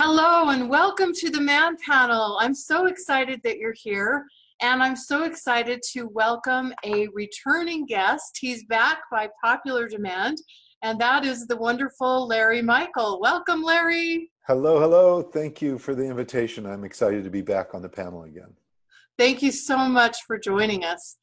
Hello and welcome to the Man Panel. I'm so excited that you're here, and I'm so excited to welcome a returning guest. He's back by popular demand, and that is the wonderful Larry Michael. Welcome, Larry. Hello, hello. Thank you for the invitation. I'm excited to be back on the panel again. Thank you so much for joining us.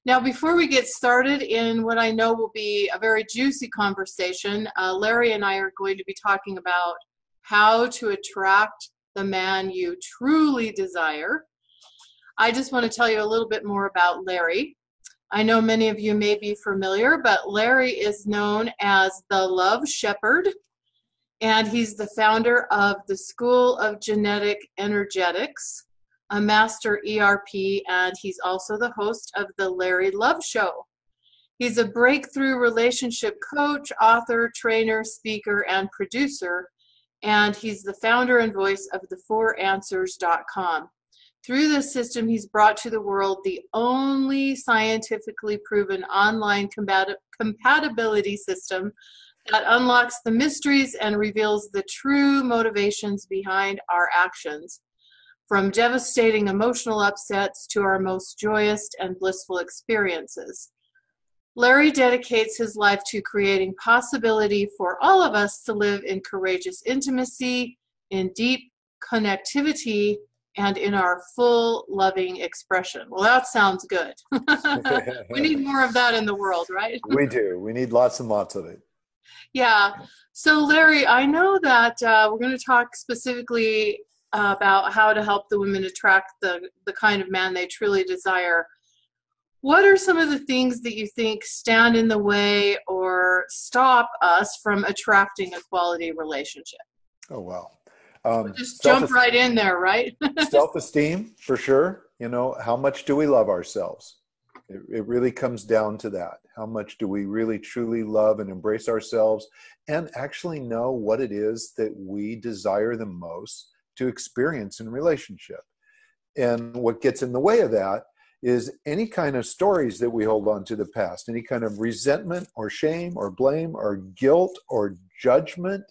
Now, before we get started in what I know will be a very juicy conversation, Larry and I are going to be talking about how to attract the man you truly desire. I just want to tell you a little bit more about Larry. I know many of you may be familiar, but Larry is known as the Love Shepherd, and he's the founder of the School of Genetic Energetics, a master ERP, and he's also the host of the Larry Love Show. He's a breakthrough relationship coach, author, trainer, speaker, and producer, and he's the founder and voice of the4answers.com. Through this system, he's brought to the world the only scientifically proven online compatibility system that unlocks the mysteries and reveals the true motivations behind our actions, from devastating emotional upsets to our most joyous and blissful experiences. Larry dedicates his life to creating possibility for all of us to live in courageous intimacy, in deep connectivity, and in our full loving expression. Well, that sounds good. We need more of that in the world, right? We do. We need lots and lots of it. Yeah. So, Larry, I know that we're going to talk specifically about how to help the women attract the kind of man they truly desire. What are some of the things that you think stand in the way or stop us from attracting a quality relationship? Oh, wow. We'll just jump right in there, right? Self-esteem, for sure. You know, how much do we love ourselves? It really comes down to that. How much do we really, truly love and embrace ourselves and actually know what it is that we desire the most to experience in relationship? And what gets in the way of that is any kind of stories that we hold on to the past, any kind of resentment or shame or blame or guilt or judgment,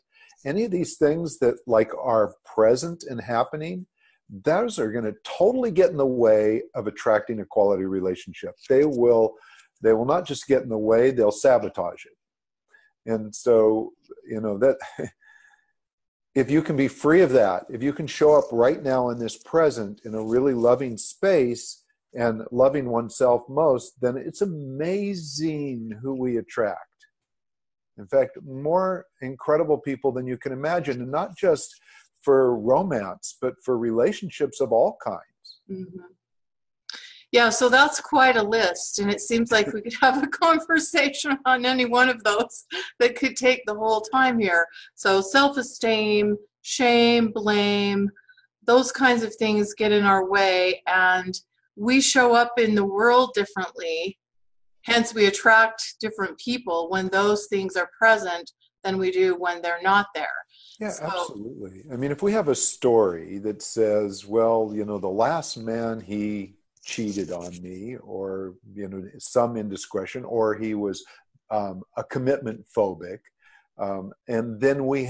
any of these things that like are present and happening, those are going to totally get in the way of attracting a quality relationship. They will not just get in the way, they'll sabotage it. And so, you know, that if you can be free of that, if you can show up right now in this present in a really loving space and loving oneself most, then it's amazing who we attract. In fact, more incredible people than you can imagine, and not just for romance, but for relationships of all kinds. Mm-hmm. Yeah, so that's quite a list, and it seems like we could have a conversation on any one of those that could take the whole time here. So self-esteem, shame, blame, those kinds of things get in our way, and we show up in the world differently. Hence, we attract different people when those things are present than we do when they're not there. Yeah, so, absolutely. I mean, if we have a story that says, well, you know, the last man, he cheated on me, or, you know, some indiscretion, or he was a commitment phobic. And then we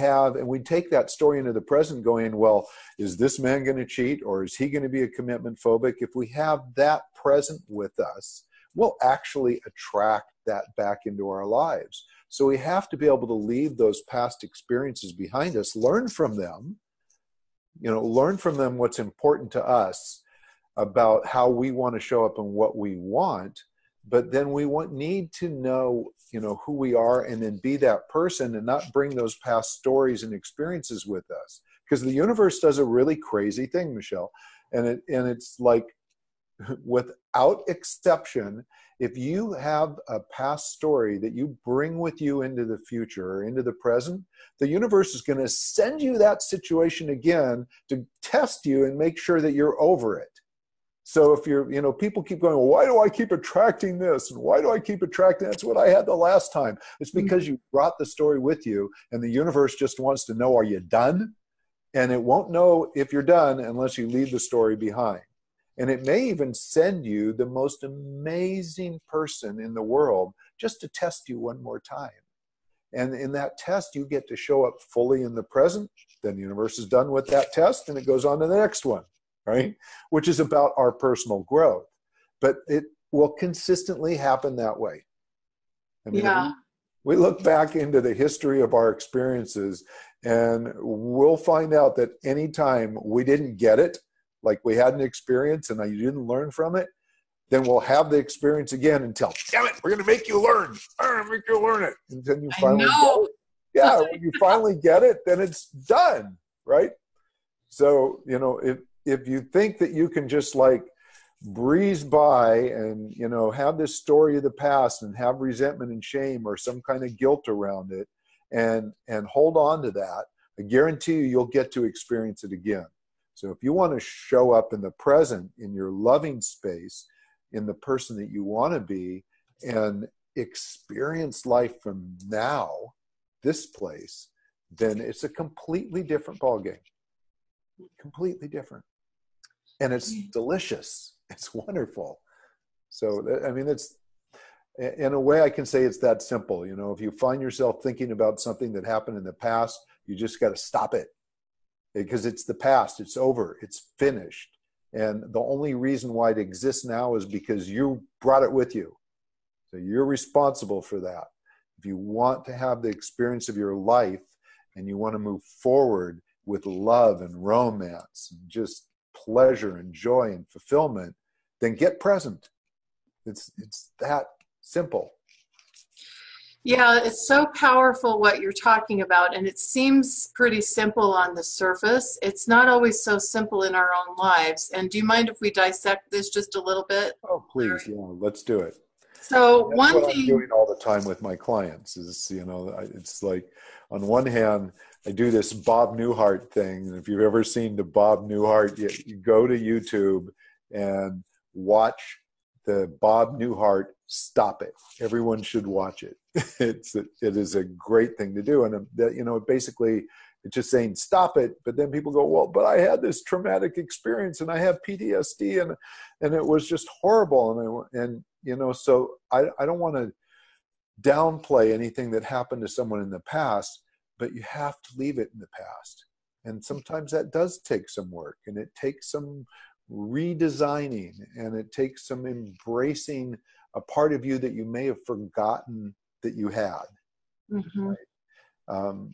take that story into the present going, well, is this man going to cheat, or is he going to be a commitment phobic? If we have that present with us, we'll actually attract that back into our lives. So we have to be able to leave those past experiences behind us, learn from them, you know, learn from them what's important to us about how we want to show up and what we want. But then we need to know, you know, who we are, and then be that person and not bring those past stories and experiences with us. Because the universe does a really crazy thing, Michelle. And it's like, without exception, if you have a past story that you bring with you into the future or into the present, the universe is going to send you that situation again to test you and make sure that you're over it. So if you're, you know, people keep going, well, why do I keep attracting this? And why do I keep attracting that's what I had the last time? It's because you brought the story with you, and the universe just wants to know, are you done? And it won't know if you're done unless you leave the story behind. And it may even send you the most amazing person in the world just to test you one more time. And in that test, you get to show up fully in the present. Then the universe is done with that test and it goes on to the next one, right? Which is about our personal growth. But it will consistently happen that way. I mean, if Yeah. we look back into the history of our experiences, and we'll find out that anytime we didn't get it, like we had an experience and you didn't learn from it, then we'll have the experience again and tell, damn it, we're going to make you learn. I'm going to make you learn it. And then you I finally get know. it. Yeah, when you finally get it, then it's done, right? So, you know, if you think that you can just like breeze by and, you know, have this story of the past and have resentment and shame or some kind of guilt around it and hold on to that, I guarantee you'll get to experience it again. So if you want to show up in the present, in your loving space, in the person that you want to be, and experience life from now, this place, then it's a completely different ballgame. Completely different. And it's delicious. It's wonderful. So, I mean, it's, in a way I can say it's that simple. You know, if you find yourself thinking about something that happened in the past, you just got to stop it, because it's the past. It's over. It's finished. And the only reason why it exists now is because you brought it with you. So you're responsible for that. If you want to have the experience of your life and you want to move forward with love and romance and just pleasure and joy and fulfillment, then get present. It's that simple. Yeah, it's so powerful what you're talking about, and it seems pretty simple on the surface. It's not always so simple in our own lives. And do you mind if we dissect this just a little bit? Oh, please, yeah, let's do it. So And that's one what I'm thing, doing all the time with my clients is, you know, it's like, on one hand, I do this Bob Newhart thing. And if you've ever seen the Bob Newhart, you go to YouTube and watch the Bob Newhart Stop It. Everyone should watch it. It is a great thing to do. And that, you know, basically it's just saying stop it. But then people go, well, but I had this traumatic experience and I have PTSD and it was just horrible. And you know, so I don't want to downplay anything that happened to someone in the past, but you have to leave it in the past. And sometimes that does take some work, and it takes some redesigning, and it takes some embracing a part of you that you may have forgotten that you had. mm-hmm. Right?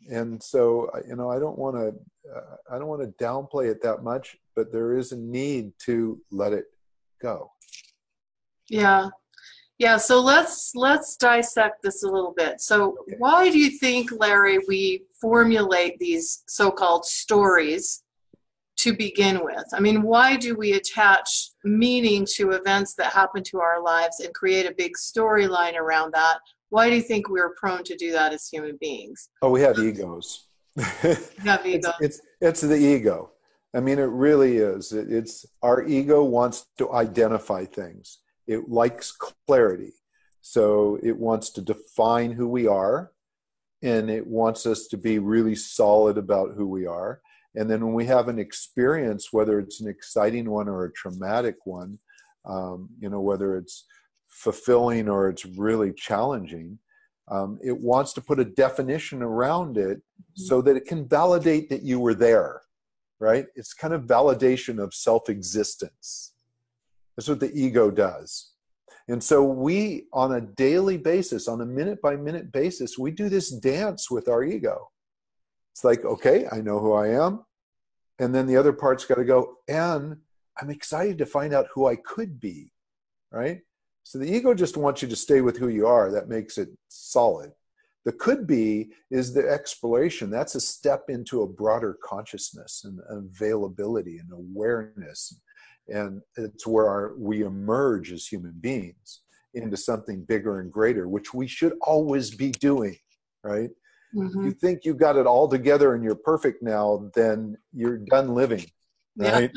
And so, you know, I don't want to downplay it that much, but there is a need to let it go. Yeah. Yeah, so let's dissect this a little bit. So Okay. why do you think, Larry, we formulate these so-called stories to begin with? I mean, why do we attach meaning to events that happen to our lives and create a big storyline around that? Why do you think we're prone to do that as human beings? Oh, we have egos. Have ego. It's the ego. I mean, it really is. It's our ego wants to identify things. It likes clarity. So it wants to define who we are, and it wants us to be really solid about who we are. And then when we have an experience, whether it's an exciting one or a traumatic one, you know, whether it's fulfilling or it's really challenging, it wants to put a definition around it so that it can validate that you were there, right? It's kind of validation of self-existence. That's what the ego does. And so we, on a daily basis, on a minute-by-minute basis, we do this dance with our ego. It's like, okay, I know who I am. And then the other part's got to go, and I'm excited to find out who I could be, right? So the ego just wants you to stay with who you are. That makes it solid. The could be is the exploration. That's a step into a broader consciousness and availability and awareness. And it's where we emerge as human beings into something bigger and greater, which we should always be doing, right? Mm-hmm. If you think you got it all together and you're perfect now, then you're done living, right?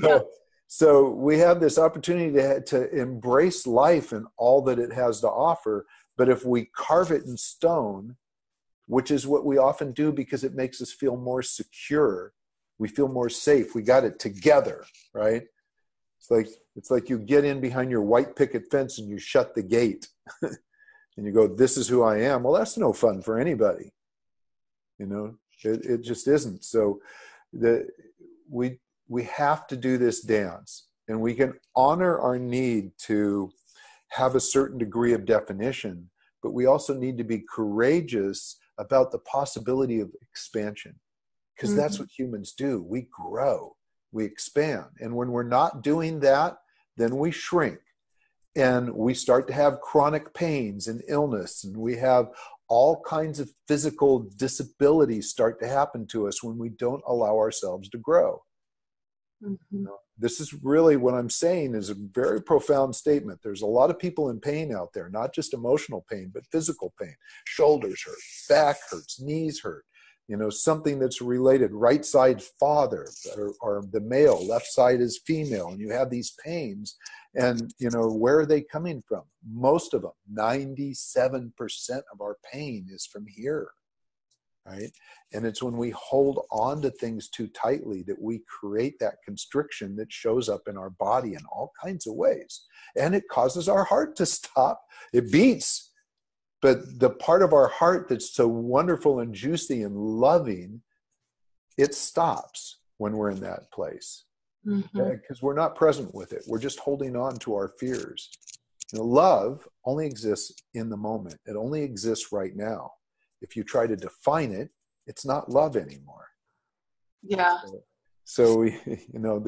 Yeah. So we have this opportunity to embrace life and all that it has to offer. But if we carve it in stone, which is what we often do because it makes us feel more secure, we feel more safe. We got it together, right? It's like you get in behind your white picket fence and you shut the gate. and you go, this is who I am. Well, that's no fun for anybody. You know, it just isn't. So we have to do this dance, and we can honor our need to have a certain degree of definition, but we also need to be courageous about the possibility of expansion, because that's what humans do. We grow, we expand. And when we're not doing that, then we shrink, and we start to have chronic pains and illness, and we have all kinds of physical disabilities start to happen to us when we don't allow ourselves to grow. This is really what I'm saying is a very profound statement. There's a lot of people in pain out there, not just emotional pain, but physical pain. Shoulders hurt, back hurts, knees hurt, you know, something that's related. Right side father, or the male, left side is female, and you have these pains. And, you know, where are they coming from? Most of them, 97% of our pain is from here, right? And it's when we hold on to things too tightly that we create that constriction that shows up in our body in all kinds of ways. And it causes our heart to stop. It beats. But the part of our heart that's so wonderful and juicy and loving, it stops when we're in that place. Because we're not present with it. We're just holding on to our fears. You know, love only exists in the moment. It only exists right now. If you try to define it, it's not love anymore. Yeah. So you know,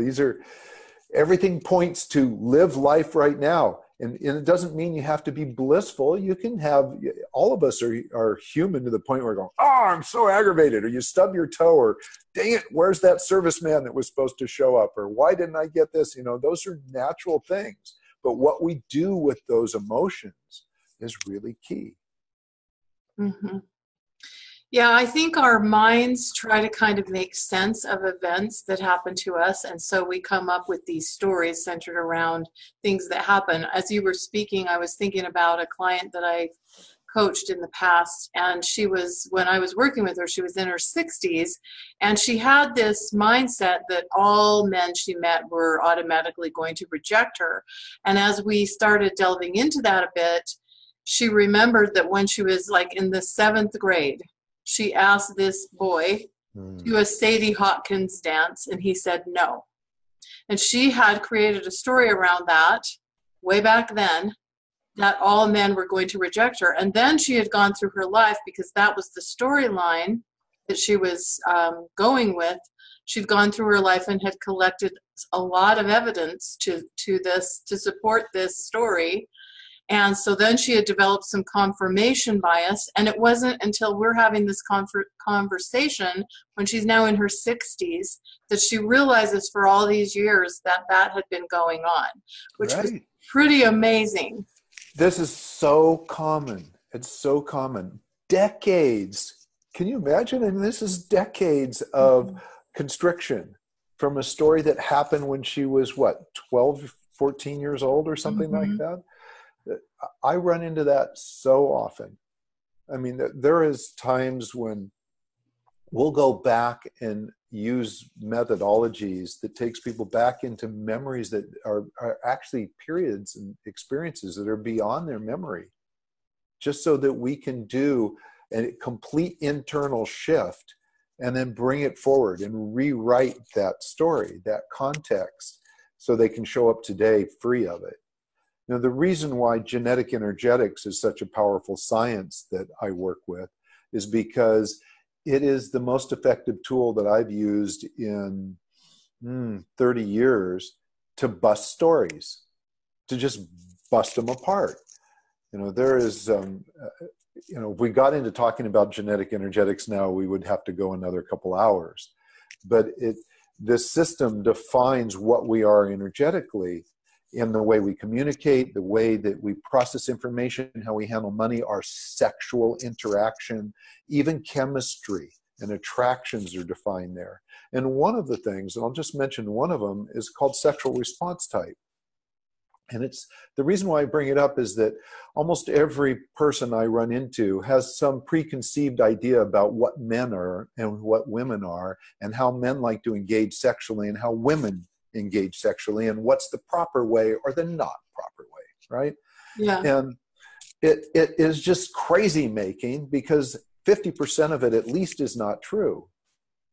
everything points to live life right now. And it doesn't mean you have to be blissful. You can have, all of us are human to the point where we're going, oh, I'm so aggravated, or you stub your toe, or dang it, where's that serviceman that was supposed to show up, or why didn't I get this? You know, those are natural things. But what we do with those emotions is really key. Yeah, I think our minds try to kind of make sense of events that happen to us. And so we come up with these stories centered around things that happen. As you were speaking, I was thinking about a client that I coached in the past. And she was, when I was working with her, she was in her 60s. And she had this mindset that all men she met were automatically going to reject her. And as we started delving into that a bit, she remembered that when she was like in the 7th grade, she asked this boy to do a Sadie Hawkins dance, and he said no. And she had created a story around that way back then, that all men were going to reject her. And then she had gone through her life, because that was the storyline that she was going with. She'd gone through her life and had collected a lot of evidence to support this story. And so then she had developed some confirmation bias. And it wasn't until we're having this conversation, when she's now in her 60s, that she realizes for all these years that had been going on, which was pretty amazing. This is so common. It's so common. Decades. Can you imagine? And this is decades of constriction from a story that happened when she was, 12, 14 years old or something like that? I run into that so often. I mean, there is times when we'll go back and use methodologies that takes people back into memories that are actually periods and experiences that are beyond their memory, just so that we can do a complete internal shift and then bring it forward and rewrite that story, that context, so they can show up today free of it. Now, the reason why genetic energetics is such a powerful science that I work with is because it is the most effective tool that I've used in 30 years to bust stories, to just bust them apart. You know, there is, if we got into talking about genetic energetics now, we would have to go another couple hours. But this system defines what we are energetically in the way we communicate, the way that we process information, how we handle money, our sexual interaction, even chemistry and attractions are defined there. And one of the things, and I'll just mention one of them, is called sexual response type. And it's the reason why I bring it up is that almost every person I run into has some preconceived idea about what men are and what women are, and how men like to engage sexually and how women engage sexually, and what's the proper way or the not proper way, right? Yeah. And it is just crazy making, because 50% of it at least is not true.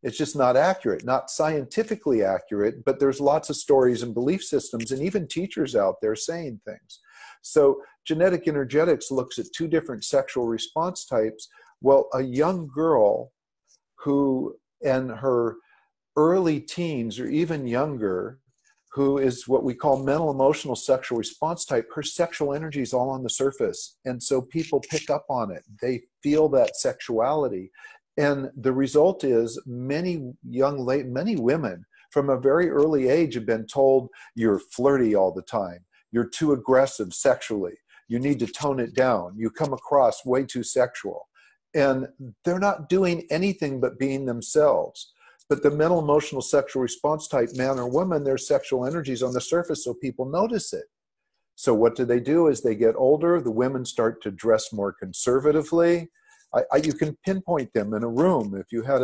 It's just not accurate, not scientifically accurate, but there's lots of stories and belief systems and even teachers out there saying things. So genetic energetics looks at two different sexual response types. Well, a young girl who in her early teens or even younger, who is what we call mental emotional sexual response type, her sexual energy is all on the surface. And so people pick up on it. They feel that sexuality. And the result is many women from a very early age have been told, you're flirty all the time. You're too aggressive sexually. You need to tone it down. You come across way too sexual. And they're not doing anything but being themselves. But the mental emotional sexual response type man or woman, their sexual energy is on the surface, so people notice it. So what do? As they get older, the women start to dress more conservatively. You can pinpoint them in a room. If you had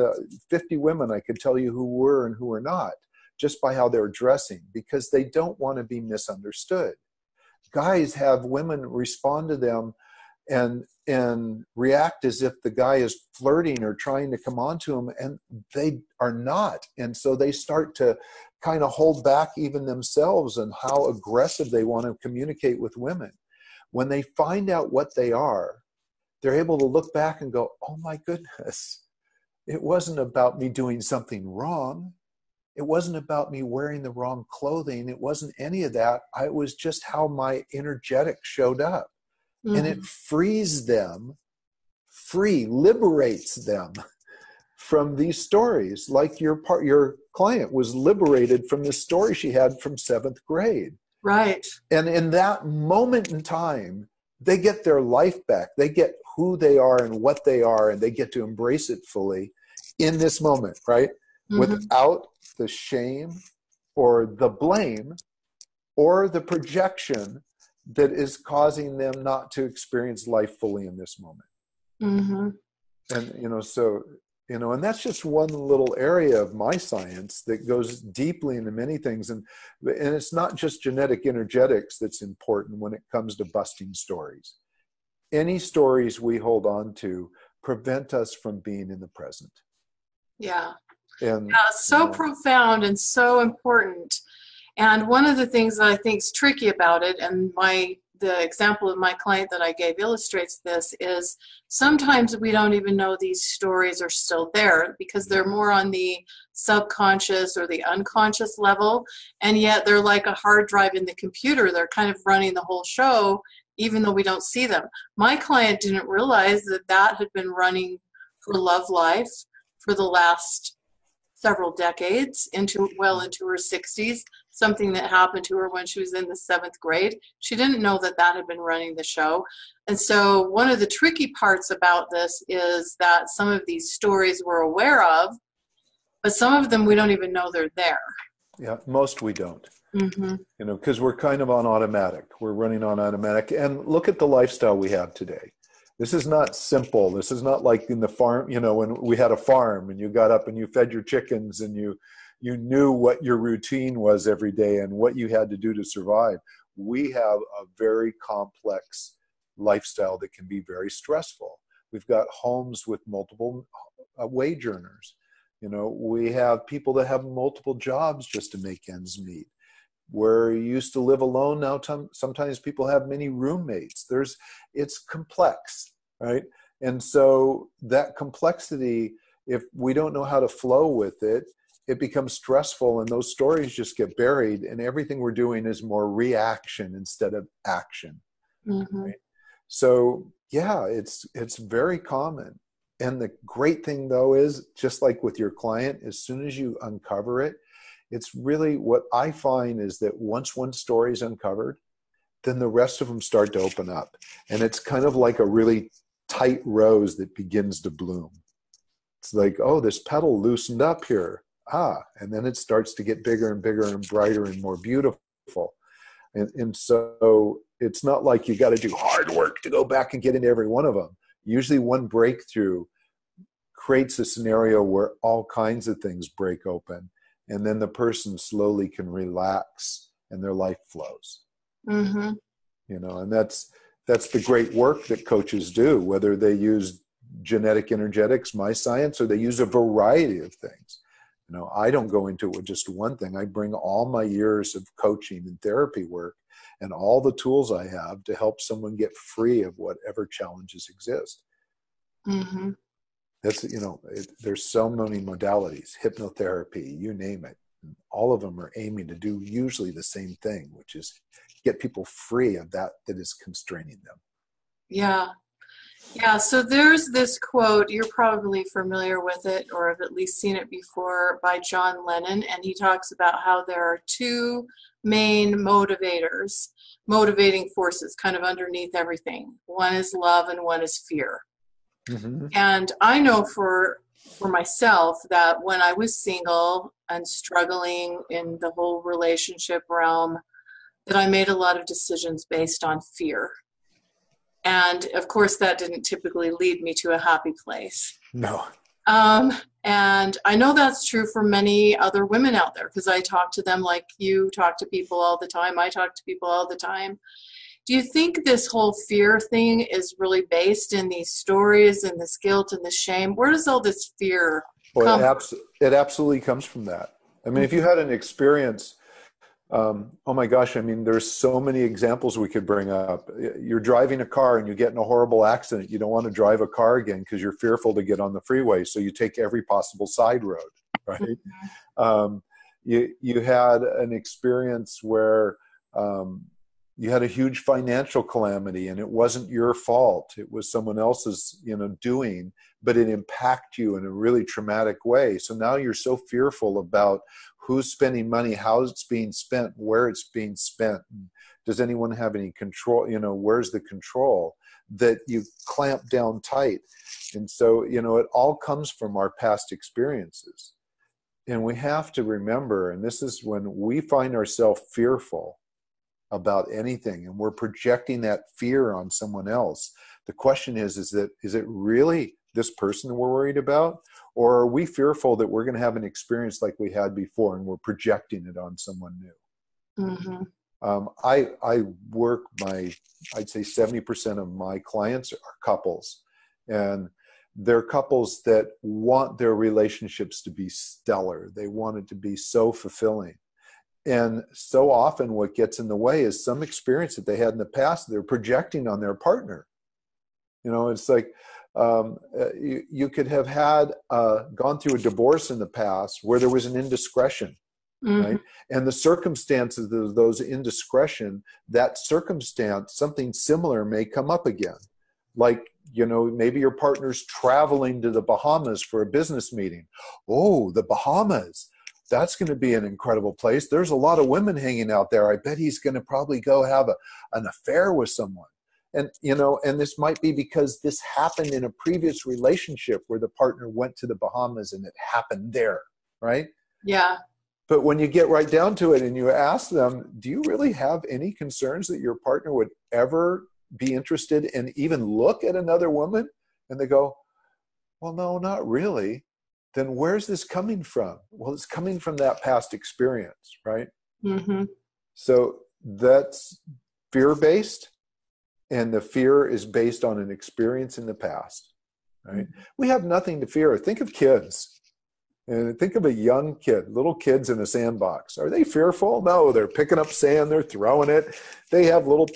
50 women, I could tell you who were and who were not, just by how they're dressing, because they don't want to be misunderstood. Guys have women respond to them and react as if the guy is flirting or trying to come on to them, and they are not. And so they start to kind of hold back even themselves and how aggressive they want to communicate with women. When they find out what they are, they're able to look back and go, oh my goodness, it wasn't about me doing something wrong. It wasn't about me wearing the wrong clothing. It wasn't any of that. It was just how my energetic showed up. Mm-hmm. And it frees them, liberates them from these stories. Like your client was liberated from this story she had from 7th grade. Right. And in that moment in time, they get their life back. They get who they are and what they are, and they get to embrace it fully in this moment, right? Mm-hmm. Without the shame or the blame or the projection that is causing them not to experience life fully in this moment. Mm-hmm. And, and that's just one little area of my science that goes deeply into many things. And it's not just genetic energetics that's important when it comes to busting stories. Any stories we hold on to prevent us from being in the present. Yeah. So profound and so important. And one of the things that I think is tricky about it, and the example of my client that I gave illustrates this, is sometimes we don't even know these stories are still there because they're more on the subconscious or the unconscious level, and yet they're like a hard drive in the computer. They're kind of running the whole show, even though we don't see them. My client didn't realize that had been running her love life for the last several decades, into her 60s, something that happened to her when she was in the 7th grade. She didn't know that had been running the show. And so one of the tricky parts about this is that some of these stories we're aware of, but some of them we don't even know they're there. Yeah, most we don't. Mm-hmm. Because we're kind of on automatic. We're running on automatic. And look at the lifestyle we have today. This is not simple. This is not like in the farm, when we had a farm and you got up and you fed your chickens and you knew what your routine was every day and what you had to do to survive. We have a very complex lifestyle that can be very stressful. We've got homes with multiple wage earners. We have people that have multiple jobs just to make ends meet. Where you used to live alone, now sometimes people have many roommates. It's complex, right? And so that complexity, if we don't know how to flow with it, it becomes stressful, and those stories just get buried, and everything we're doing is more reaction instead of action. Mm-hmm. Right? So yeah, it's very common. And the great thing though is, just like with your client, as soon as you uncover it, it's really, what I find is that once one story is uncovered, then the rest of them start to open up. And it's kind of like a really tight rose that begins to bloom. It's like, oh, this petal loosened up here. And then it starts to get bigger and bigger and brighter and more beautiful. And so it's not like you got to do hard work to go back and get into every one of them. Usually one breakthrough creates a scenario where all kinds of things break open. And then the person slowly can relax and their life flows. Mm-hmm. And That's the great work that coaches do, whether they use genetic energetics, my science, or they use a variety of things. You know, I don't go into it with just one thing. I bring all my years of coaching and therapy work and all the tools I have to help someone get free of whatever challenges exist. Mm-hmm. That's, there's so many modalities, hypnotherapy, you name it. All of them are aiming to do usually the same thing, which is get people free of that is constraining them. Yeah. Yeah. So there's this quote, you're probably familiar with it or have at least seen it before, by John Lennon. And he talks about how there are two main motivating forces kind of underneath everything. One is love and one is fear. Mm-hmm. And I know for myself that when I was single and struggling in the whole relationship realm, that I made a lot of decisions based on fear. And of course, that didn't typically lead me to a happy place. No. And I know that's true for many other women out there, because I talk to them like you talk to people all the time. I talk to people all the time. Do you think this whole fear thing is really based in these stories and this guilt and this shame? Where does all this fear come from? It absolutely comes from that. I mean, if you had an experience, oh my gosh, I mean, there's so many examples we could bring up. You're driving a car and you get in a horrible accident. You don't want to drive a car again because you're fearful to get on the freeway. So you take every possible side road, right? Mm-hmm. You had an experience where you had a huge financial calamity and it wasn't your fault. It was someone else's, doing, but it impacted you in a really traumatic way. So now you're so fearful about who's spending money, how it's being spent, where it's being spent. Does anyone have any control? Where's the control, that you clamp down tight. And so, it all comes from our past experiences. And we have to remember, and this is when we find ourselves fearful about anything and we're projecting that fear on someone else. The question is it really this person we're worried about? Or are we fearful that we're going to have an experience like we had before and we're projecting it on someone new? Mm-hmm. I work I'd say 70% of my clients are couples. And they're couples that want their relationships to be stellar. They want it to be so fulfilling. And so often what gets in the way is some experience that they had in the past they're projecting on their partner. It's like you could have had gone through a divorce in the past where there was an indiscretion, Mm-hmm. right? And the circumstances of those indiscretion, that circumstance, something similar may come up again. Like, maybe your partner's traveling to the Bahamas for a business meeting. Oh, the Bahamas. That's going to be an incredible place. There's a lot of women hanging out there. I bet he's going to probably go have an affair with someone. And, and this might be because this happened in a previous relationship where the partner went to the Bahamas and it happened there, right? Yeah. But when you get right down to it and you ask them, do you really have any concerns that your partner would ever be interested in even look at another woman? And they go, well, no, not really. Then where's this coming from? Well, it's coming from that past experience, right? Mm-hmm. So that's fear-based, and the fear is based on an experience in the past, right? Mm-hmm. We have nothing to fear. Think of kids, and think of a young kid, little kids in a sandbox. Are they fearful? No, they're picking up sand, they're throwing it. They have little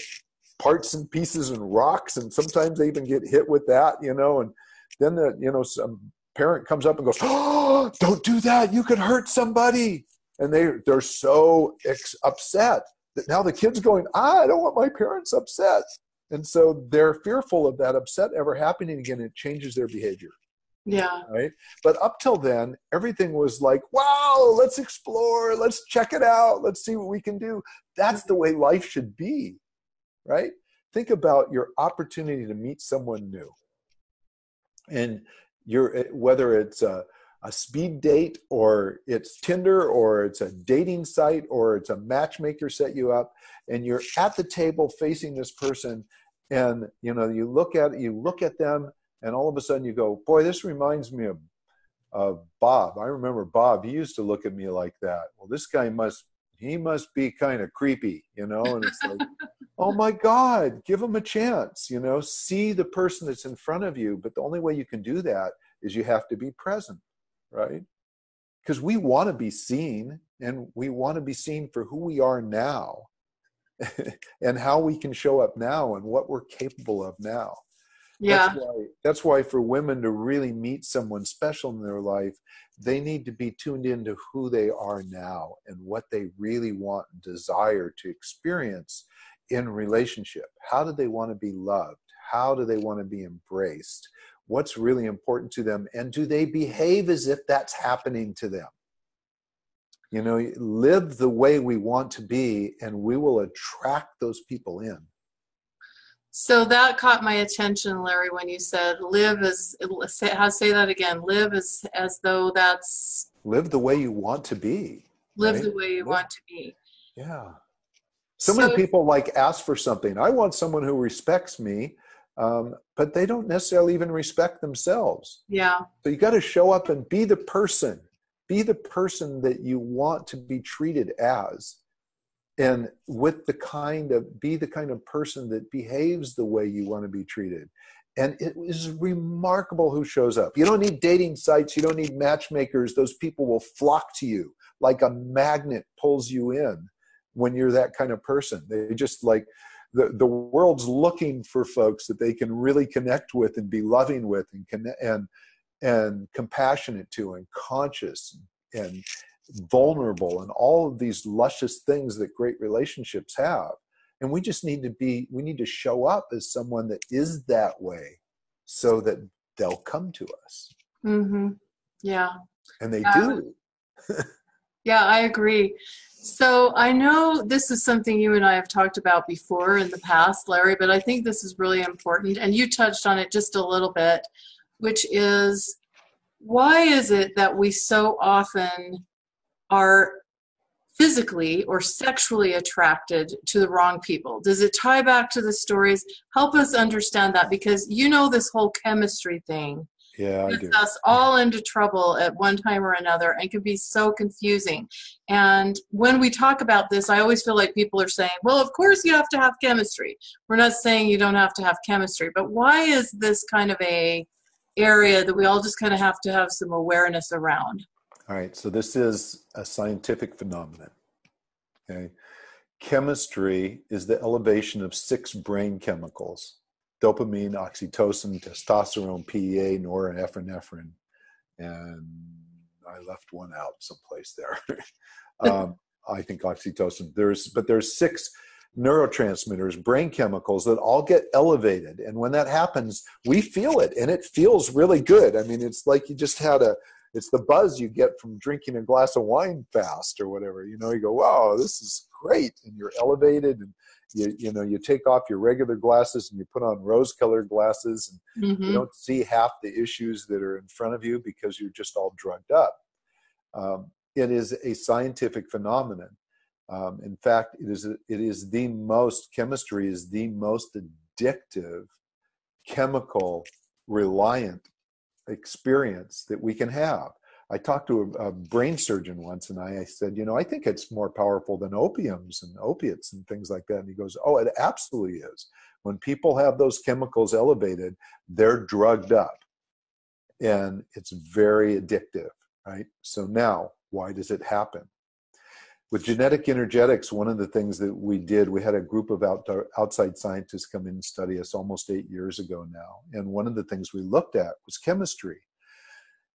parts and pieces and rocks, and sometimes they even get hit with that, and then some parent comes up and goes, oh, don't do that. You could hurt somebody. And they're so upset that now the kid's going, I don't want my parents upset. And so they're fearful of that upset ever happening again. It changes their behavior. Yeah. Right. But up till then, everything was like, wow, let's explore. Let's check it out. Let's see what we can do. That's the way life should be. Right. Think about your opportunity to meet someone new. And whether it's a speed date or it's Tinder or it's a dating site or it's a matchmaker set you up, and you're at the table facing this person, and you look at them, and all of a sudden you go, boy, this reminds me of Bob. I remember Bob. He used to look at me like that. Well, this guy must be kind of creepy, and it's like, oh my God, give them a chance, see the person that's in front of you. But the only way you can do that is you have to be present, right? Because we want to be seen, and we want to be seen for who we are now and how we can show up now and what we're capable of now. Yeah. That's why for women to really meet someone special in their life, they need to be tuned into who they are now and what they really want and desire to experience in relationship. How do they want to be loved? How do they want to be embraced? What's really important to them? And do they behave as if that's happening to them? Live the way we want to be, and we will attract those people in. So that caught my attention, Larry, when you said live say that again. Live as though that's. Live the way you want to be. Live right? the way you want to be. Yeah. So many people ask for something. I want someone who respects me, but they don't necessarily even respect themselves. Yeah. So you got to show up and be the person. Be the person that you want to be treated as. And be the kind of person that behaves the way you want to be treated. And it is remarkable who shows up. You don't need dating sites. You don't need matchmakers. Those people will flock to you like a magnet pulls you in when you're that kind of person. They just the world's looking for folks that they can really connect with and be loving with and compassionate to and conscious and vulnerable and all of these luscious things that great relationships have. And we just need to show up as someone that is that way so that they'll come to us. Mm-hmm. Yeah. And they do. Yeah, I agree. So I know this is something you and I have talked about before in the past, Larry, but I think this is really important. And you touched on it just a little bit, which is, why is it that we so often are physically or sexually attracted to the wrong people? Does it tie back to the stories? Help us understand that, because this whole chemistry thing gets us all into trouble at one time or another and can be so confusing. And when we talk about this, I always feel like people are saying, well, of course you have to have chemistry. We're not saying you don't have to have chemistry, but why is this kind of a area that we all just kind of have to have some awareness around? All right, so this is a scientific phenomenon. Okay, chemistry is the elevation of 6 brain chemicals: dopamine, oxytocin, testosterone, PEA, norepinephrine, and I left one out someplace there. I think oxytocin. There's 6 neurotransmitters, brain chemicals that all get elevated, and when that happens, we feel it, and it feels really good. I mean, it's like you just had it's the buzz you get from drinking a glass of wine fast or whatever. You go, wow, this is great. And you're elevated, and you take off your regular glasses and you put on rose-colored glasses, and you don't see half the issues that are in front of you because you're just all drugged up. It is a scientific phenomenon. In fact, chemistry is the most addictive, chemical reliant experience that we can have. I talked to a brain surgeon once, and I said, I think it's more powerful than opiums and opiates and things like that. And he goes, oh, it absolutely is. When people have those chemicals elevated, they're drugged up, and it's very addictive, right? So now, why does it happen? With genetic energetics, one of the things that we did, we had a group of outside scientists come in and study us almost 8 years ago now. And one of the things we looked at was chemistry.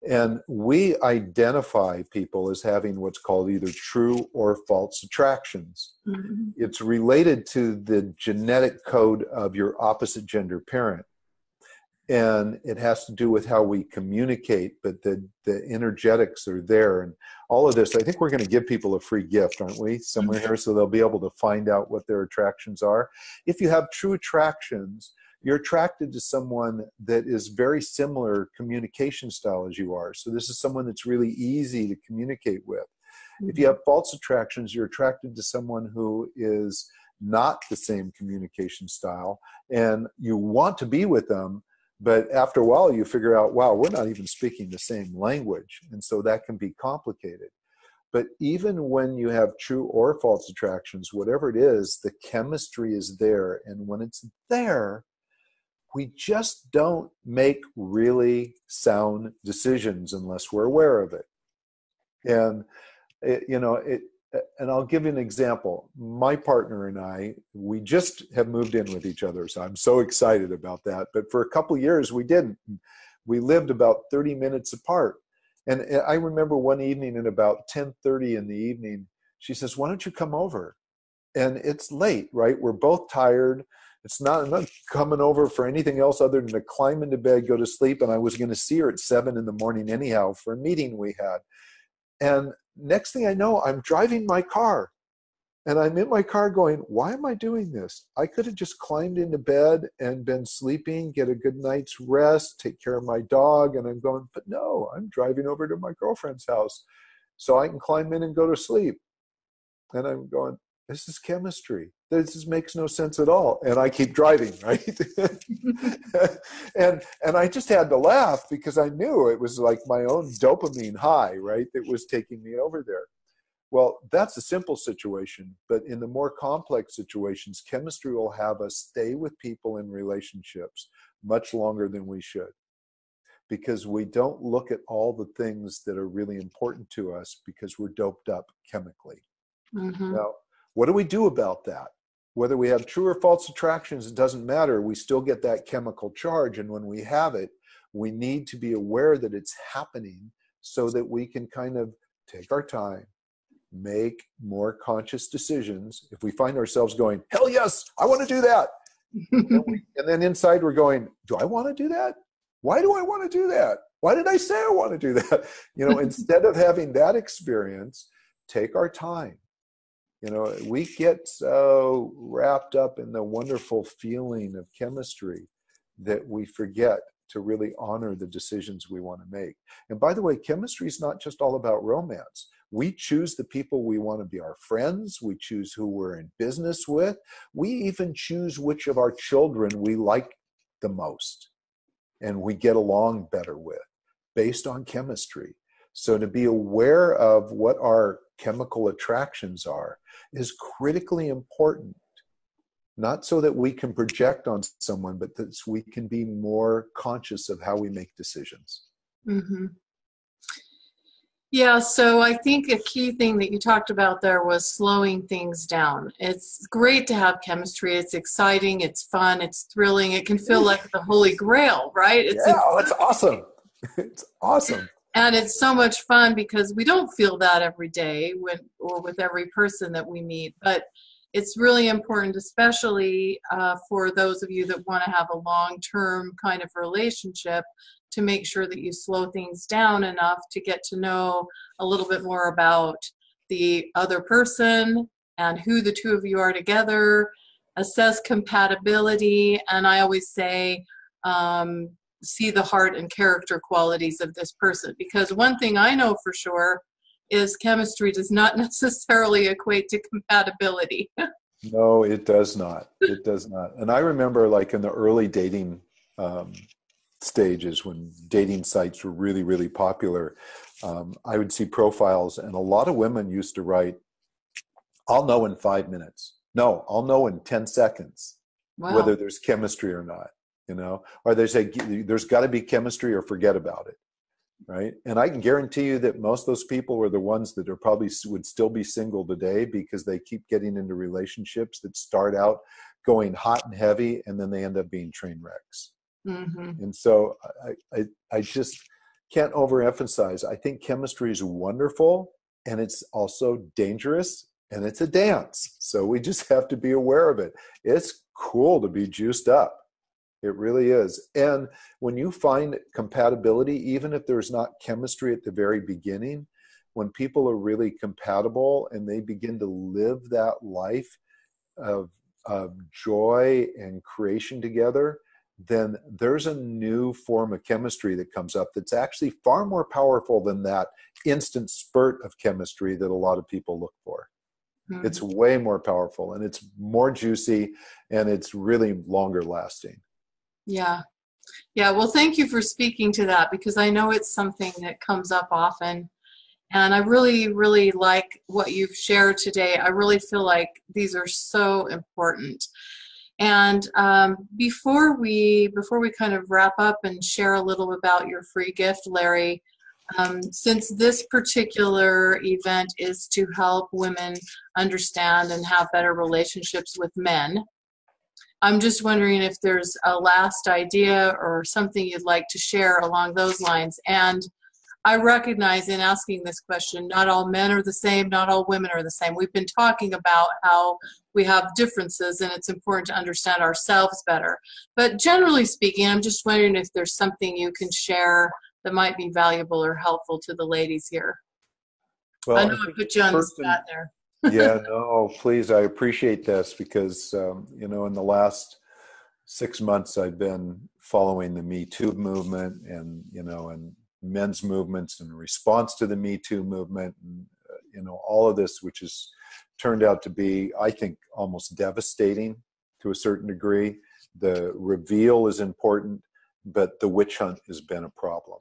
And we identify people as having what's called either true or false attractions. Mm-hmm. It's related to the genetic code of your opposite gender parent. And it has to do with how we communicate, but the energetics are there. And all of this, I think we're going to give people a free gift, aren't we, somewhere here, so they'll be able to find out what their attractions are. If you have true attractions, you're attracted to someone that is very similar communication style as you are. So this is someone that's really easy to communicate with. Mm-hmm. If you have false attractions, you're attracted to someone who is not the same communication style, and you want to be with them. But after a while, you figure out, wow, we're not even speaking the same language. And so that can be complicated. But even when you have true or false attractions, whatever it is, the chemistry is there. And when it's there, we just don't make really sound decisions unless we're aware of it. And, and I'll give you an example. My partner and I, we just have moved in with each other. So I'm so excited about that. But for a couple of years, we didn't. We lived about 30 minutes apart. And I remember one evening at about 10:30 in the evening, she says, "Why don't you come over?" And it's late, right? We're both tired. I'm not coming over for anything else other than to climb into bed, go to sleep. And I was going to see her at 7 in the morning anyhow for a meeting we had. And next thing I know, I'm driving my car. And I'm in my car going, why am I doing this? I could have just climbed into bed and been sleeping, get a good night's rest, take care of my dog. And I'm going, but no, I'm driving over to my girlfriend's house so I can climb in and go to sleep. And I'm going, this is chemistry. This makes no sense at all. And I keep driving, right? and I just had to laugh because I knew it was like my own dopamine high, right? That was taking me over there. Well, that's a simple situation, but in the more complex situations, chemistry will have us stay with people in relationships much longer than we should, because we don't look at all the things that are really important to us because we're doped up chemically. Mm-hmm. Now, what do we do about that? Whether we have true or false attractions, it doesn't matter. We still get that chemical charge, and when we have it, we need to be aware that it's happening so that we can kind of take our time, make more conscious decisions. If we find ourselves going, hell yes, I want to do that. and then inside we're going, do I want to do that? Why do I want to do that? Why did I say I want to do that? Instead of having that experience, take our time. We get so wrapped up in the wonderful feeling of chemistry that we forget to really honor the decisions we want to make. And by the way, chemistry is not just all about romance. We choose the people we want to be our friends. We choose who we're in business with. We even choose which of our children we like the most and we get along better with based on chemistry. So to be aware of what our chemical attractions are is critically important. Not so that we can project on someone, but that we can be more conscious of how we make decisions. Mm-hmm. Yeah, so I think a key thing that you talked about there was slowing things down. It's great to have chemistry. It's exciting. It's fun. It's thrilling. It can feel like the Holy Grail, right? It's awesome. It's awesome. And it's so much fun because we don't feel that every day or with every person that we meet. But it's really important, especially for those of you that want to have a long-term kind of relationship, to make sure that you slow things down enough to get to know a little bit more about the other person and who the two of you are together, assess compatibility, and I always say, see the heart and character qualities of this person. Because one thing I know for sure is chemistry does not necessarily equate to compatibility. No, it does not. It does not. And I remember like in the early dating stages when dating sites were really, really popular, I would see profiles and a lot of women used to write, I'll know in 5 minutes. No, I'll know in 10 seconds whether there's chemistry or not, or they say there's got to be chemistry or forget about it. Right. And I can guarantee you that most of those people were the ones that are probably would still be single today because they keep getting into relationships that start out going hot and heavy and then they end up being train wrecks. Mm-hmm. And so I just can't overemphasize. I think chemistry is wonderful and it's also dangerous and it's a dance. So we just have to be aware of it. It's cool to be juiced up. It really is. And when you find compatibility, even if there's not chemistry at the very beginning, when people are really compatible and they begin to live that life of joy and creation together, then there's a new form of chemistry that comes up that's actually far more powerful than that instant spurt of chemistry that a lot of people look for. Mm-hmm. It's way more powerful and it's more juicy and it's really longer lasting. Yeah. Yeah. Well, thank you for speaking to that because I know it's something that comes up often. And I really, really like what you've shared today. I really feel like these are so important. And before we kind of wrap up and share a little about your free gift, Larry, since this particular event is to help women understand and have better relationships with men, I'm just wondering if there's a last idea or something you'd like to share along those lines. And I recognize in asking this question, not all men are the same, not all women are the same. We've been talking about how we have differences and it's important to understand ourselves better. But generally speaking, I'm just wondering if there's something you can share that might be valuable or helpful to the ladies here. I Well, know I I think put you on the first and spot there. yeah, no, please, I appreciate this because, in the last 6 months, I've been following the Me Too movement and men's movements in response to the Me Too movement, and, all of this, which has turned out to be, I think, almost devastating to a certain degree. The reveal is important, but the witch hunt has been a problem.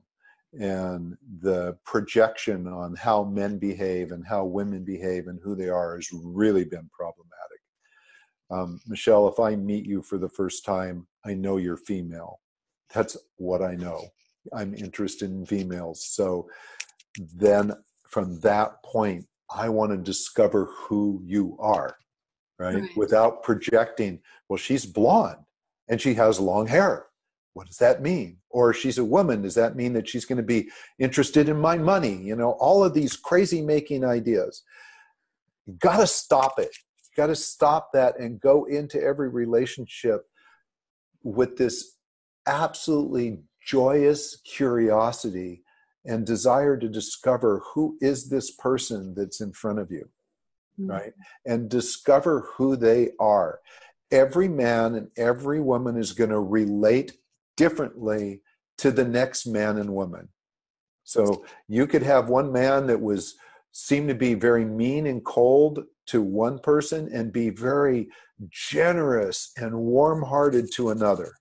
And the projection on how men behave and how women behave and who they are has really been problematic. Michelle, if I meet you for the first time, I know you're female. That's what I know. I'm interested in females. So then from that point, I want to discover who you are, right? Right. Without projecting, well, she's blonde and she has long hair. What does that mean? Or she's a woman. Does that mean that she's going to be interested in my money? All of these crazy making ideas. You got to stop it. You got to stop that and go into every relationship with this absolutely joyous curiosity and desire to discover who is this person that's in front of you, right? And discover who they are. Every man and every woman is going to relate differently to the next man and woman. So you could have one man that seemed to be very mean and cold to one person and be very generous and warm-hearted to another.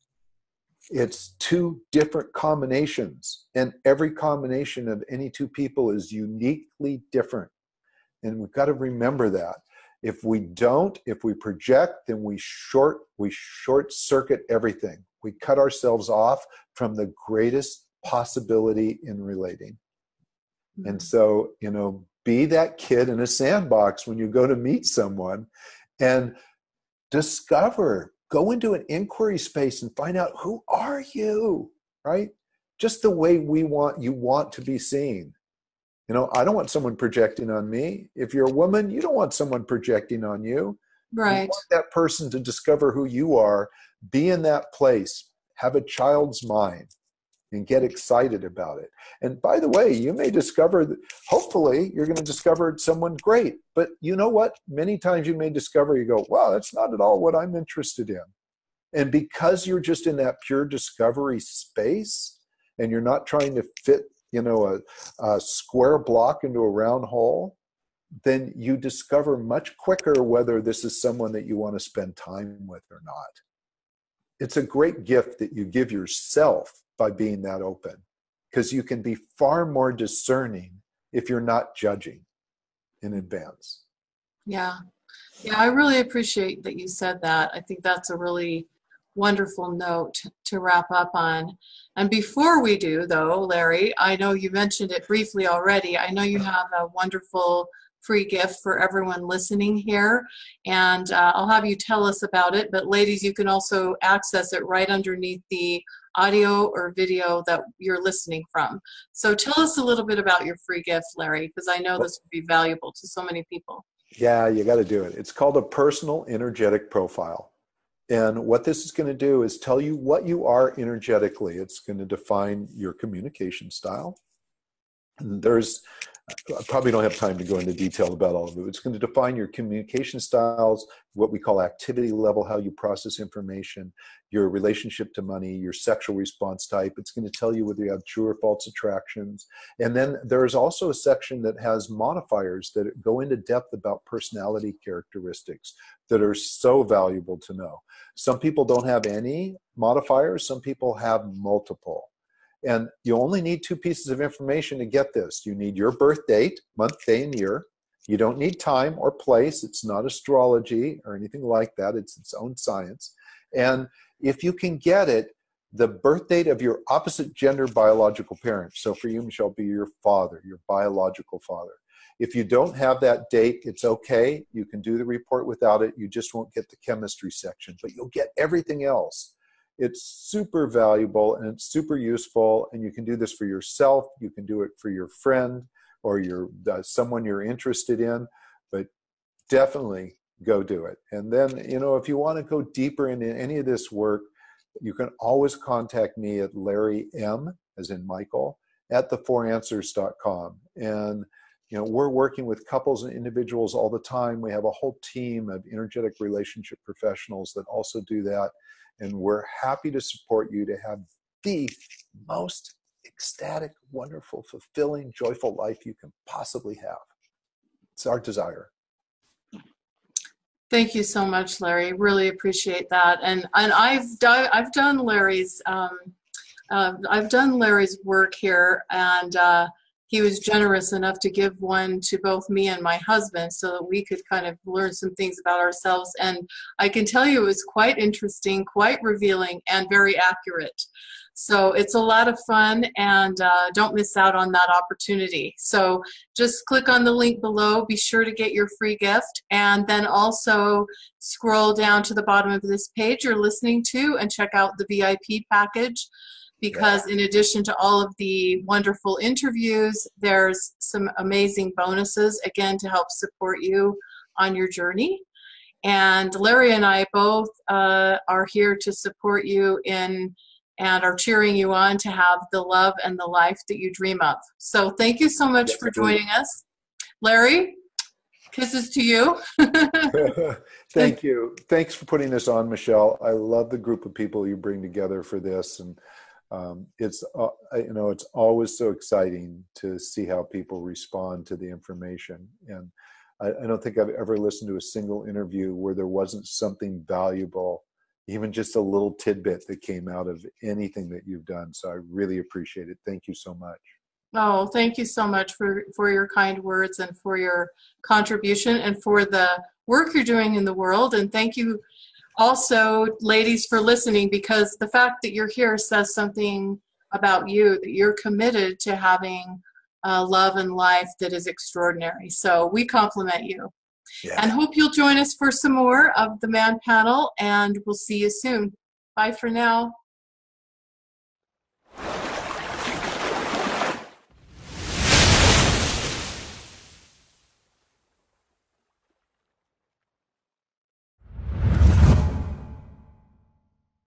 It's two different combinations, and every combination of any two people is uniquely different. And we've got to remember that. If we project, then we short circuit everything. We cut ourselves off from the greatest possibility in relating. Mm-hmm. And so, be that kid in a sandbox when you go to meet someone and go into an inquiry space and find out, who are you, right? Just the way you want to be seen. I don't want someone projecting on me. If you're a woman, you don't want someone projecting on you. Right. You want that person to discover who you are, be in that place, have a child's mind, and get excited about it. And by the way, you may discover that, hopefully, you're going to discover someone great. But you know what? Many times you may discover, you go, wow, that's not at all what I'm interested in. And because you're just in that pure discovery space and you're not trying to fit a square block into a round hole, then you discover much quicker whether this is someone that you want to spend time with or not. It's a great gift that you give yourself by being that open, because you can be far more discerning if you're not judging in advance. Yeah, I really appreciate that you said that. I think that's a really wonderful note to wrap up on. And before we do, though, Larry, I know you mentioned it briefly already. I know you have a wonderful free gift for everyone listening here, and I'll have you tell us about it. But ladies, you can also access it right underneath the audio or video that you're listening from. So tell us a little bit about your free gift, Larry, because I know this would be valuable to so many people. Yeah, you got to do it. It's called a personal energetic profile. And what this is going to do is tell you what you are energetically. It's going to define your communication style. And I probably don't have time to go into detail about all of it. It's going to define your communication styles, what we call activity level, how you process information, your relationship to money, your sexual response type. It's going to tell you whether you have true or false attractions. And then there's also a section that has modifiers that go into depth about personality characteristics that are so valuable to know. Some people don't have any modifiers. Some people have multiple. And you only need 2 pieces of information to get this. You need your birth date, month, day, and year. You don't need time or place. It's not astrology or anything like that. It's its own science. And if you can get it, the birth date of your opposite gender biological parent. So for you, Michelle, be your father, your biological father. If you don't have that date, it's okay. You can do the report without it. You just won't get the chemistry section, but you'll get everything else. It's super valuable and it's super useful. And you can do this for yourself. You can do it for your friend or your someone you're interested in, but definitely go do it. And then, if you want to go deeper into any of this work, you can always contact me at Larry M, as in Michael, at the4answers.com. And, we're working with couples and individuals all the time. We have a whole team of energetic relationship professionals that also do that. And we're happy to support you to have the most ecstatic, wonderful, fulfilling, joyful life you can possibly have. It's our desire. Thank you so much, Larry. Really appreciate that. And I've done Larry's work here, and he was generous enough to give one to both me and my husband so that we could kind of learn some things about ourselves. And I can tell you it was quite interesting, quite revealing, and very accurate. So it's a lot of fun, and don't miss out on that opportunity. So just click on the link below. Be sure to get your free gift, and then also scroll down to the bottom of this page you're listening to and check out the VIP package, because in addition to all of the wonderful interviews, there's some amazing bonuses, again, to help support you on your journey. And Larry and I both are here to support you and are cheering you on to have the love and the life that you dream of. So thank you so much for joining us. Larry, kisses to you. Thank you. Thanks for putting this on, Michelle. I love the group of people you bring together for this. And it's always so exciting to see how people respond to the information. And I don't think I've ever listened to a single interview where there wasn't something valuable, even just a little tidbit that came out of anything that you've done. So I really appreciate it. Thank you so much. Oh, thank you so much for your kind words and for your contribution and for the work you're doing in the world. And thank you also, ladies, for listening, because the fact that you're here says something about you, that you're committed to having love and life that is extraordinary. So we compliment you. Yeah. And hope you'll join us for some more of the Man Panel, and we'll see you soon. Bye for now.